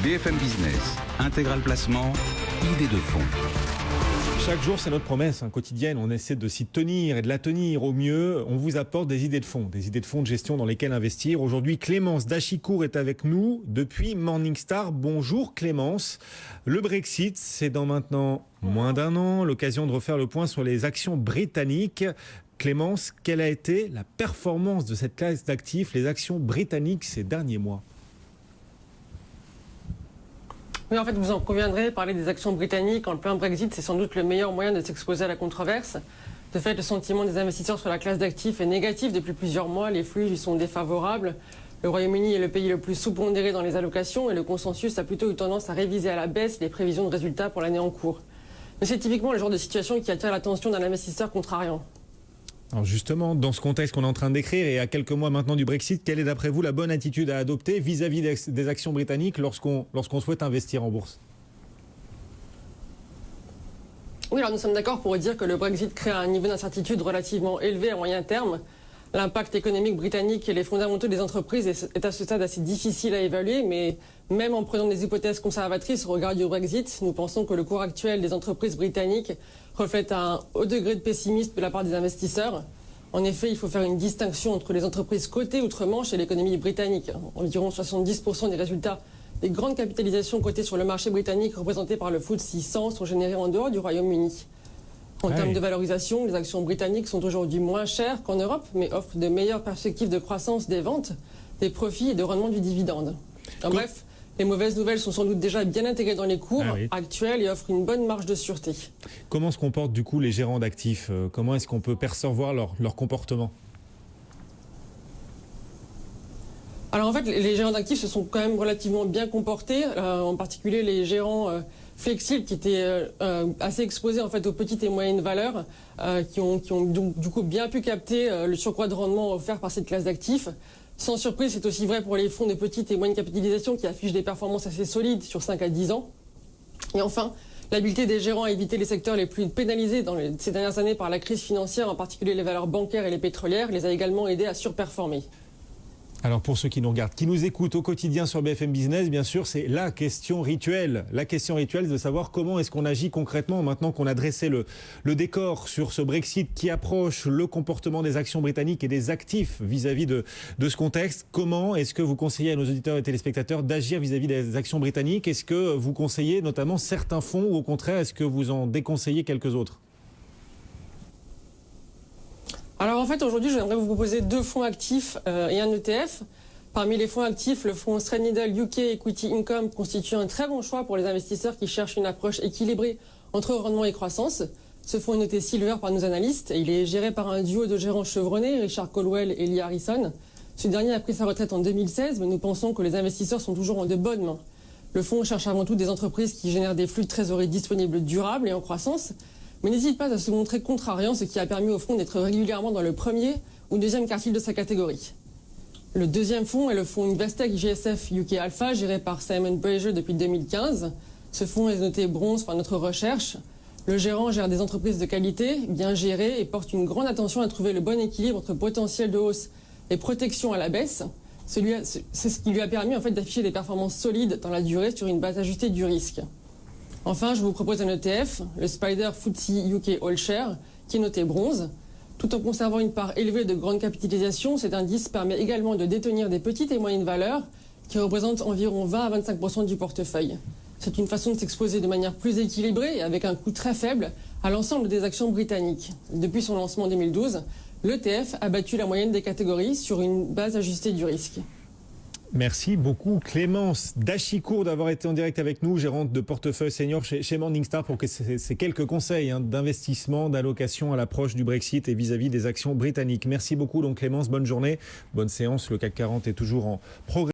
BFM Business, Intégral Placement, idée de fond. Chaque jour, c'est notre promesse quotidienne. On essaie de s'y tenir et de la tenir au mieux. On vous apporte des idées de fonds de gestion dans lesquelles investir. Aujourd'hui, Clémence Dachicourt est avec nous depuis Morningstar. Bonjour Clémence. Le Brexit, c'est dans maintenant moins d'un an. L'occasion de refaire le point sur les actions britanniques. Clémence, quelle a été la performance de cette classe d'actifs, les actions britanniques ces derniers mois ? Oui, en fait, vous en conviendrez, parler des actions britanniques en plein Brexit, c'est sans doute le meilleur moyen de s'exposer à la controverse. De fait, le sentiment des investisseurs sur la classe d'actifs est négatif depuis plusieurs mois. Les flux lui sont défavorables. Le Royaume-Uni est le pays le plus sous-pondéré dans les allocations et le consensus a plutôt eu tendance à réviser à la baisse les prévisions de résultats pour l'année en cours. Mais c'est typiquement le genre de situation qui attire l'attention d'un investisseur contrariant. Alors justement, dans ce contexte qu'on est en train de décrire et à quelques mois maintenant du Brexit, quelle est d'après vous la bonne attitude à adopter vis-à-vis des actions britanniques lorsqu'on souhaite investir en bourse ? Oui, alors nous sommes d'accord pour dire que le Brexit crée un niveau d'incertitude relativement élevé à moyen terme. L'impact économique britannique et les fondamentaux des entreprises est à ce stade assez difficile à évaluer, mais même en prenant des hypothèses conservatrices au regard du Brexit, nous pensons que le cours actuel des entreprises britanniques reflète un haut degré de pessimisme de la part des investisseurs. En effet, il faut faire une distinction entre les entreprises cotées outre-Manche et l'économie britannique. Environ 70% des résultats des grandes capitalisations cotées sur le marché britannique représentées par le FTSE 100 sont générées en dehors du Royaume-Uni. En termes de valorisation, les actions britanniques sont aujourd'hui moins chères qu'en Europe, mais offrent de meilleures perspectives de croissance des ventes, des profits et de rendement du dividende. En bref, les mauvaises nouvelles sont sans doute déjà bien intégrées dans les cours actuels et offrent une bonne marge de sûreté. Comment se comportent du coup les gérants d'actifs ? Comment est-ce qu'on peut percevoir leur comportement ? Alors en fait, les gérants d'actifs se sont quand même relativement bien comportés, en particulier les gérants flexibles qui étaient assez exposés en fait aux petites et moyennes valeurs, qui ont donc du coup bien pu capter le surcroît de rendement offert par cette classe d'actifs. Sans surprise, c'est aussi vrai pour les fonds de petite et moyenne capitalisation qui affichent des performances assez solides sur 5 à 10 ans. Et enfin, l'habileté des gérants à éviter les secteurs les plus pénalisés ces dernières années par la crise financière, en particulier les valeurs bancaires et les pétrolières, les a également aidés à surperformer. Alors pour ceux qui nous regardent, qui nous écoutent au quotidien sur BFM Business, bien sûr, c'est la question rituelle. La question rituelle de savoir comment est-ce qu'on agit concrètement maintenant qu'on a dressé le décor sur ce Brexit qui approche, le comportement des actions britanniques et des actifs vis-à-vis de ce contexte. Comment est-ce que vous conseillez à nos auditeurs et téléspectateurs d'agir vis-à-vis des actions britanniques ? Est-ce que vous conseillez notamment certains fonds ou au contraire, est-ce que vous en déconseillez quelques autres ? Alors en fait, aujourd'hui, j'aimerais vous proposer 2 fonds actifs et un ETF. Parmi les fonds actifs, le fonds Threadneedle UK Equity Income constitue un très bon choix pour les investisseurs qui cherchent une approche équilibrée entre rendement et croissance. Ce fonds est noté Silver par nos analystes et il est géré par un duo de gérants chevronnés, Richard Colwell et Lee Harrison. Ce dernier a pris sa retraite en 2016, mais nous pensons que les investisseurs sont toujours en de bonnes mains. Le fonds cherche avant tout des entreprises qui génèrent des flux de trésorerie disponibles durables et en croissance, mais n'hésite pas à se montrer contrariant, ce qui a permis au fonds d'être régulièrement dans le premier ou deuxième quartile de sa catégorie. Le deuxième fonds est le fonds Investec GSF UK Alpha, géré par Simon Brazier depuis 2015. Ce fonds est noté bronze par notre recherche. Le gérant gère des entreprises de qualité, bien gérées, et porte une grande attention à trouver le bon équilibre entre potentiel de hausse et protection à la baisse. C'est ce qui lui a permis en fait d'afficher des performances solides dans la durée sur une base ajustée du risque. Enfin, je vous propose un ETF, le Spider FTSE UK All Share, qui est noté bronze. Tout en conservant une part élevée de grande capitalisation, cet indice permet également de détenir des petites et moyennes valeurs qui représentent environ 20 à 25% du portefeuille. C'est une façon de s'exposer de manière plus équilibrée et avec un coût très faible à l'ensemble des actions britanniques. Depuis son lancement en 2012, l'ETF a battu la moyenne des catégories sur une base ajustée du risque. Merci beaucoup Clémence Dachicourt d'avoir été en direct avec nous, gérante de portefeuille senior chez Morningstar pour que ces quelques conseils d'investissement, d'allocation à l'approche du Brexit et vis-à-vis des actions britanniques. Merci beaucoup donc Clémence, bonne journée, bonne séance. Le CAC 40 est toujours en progrès.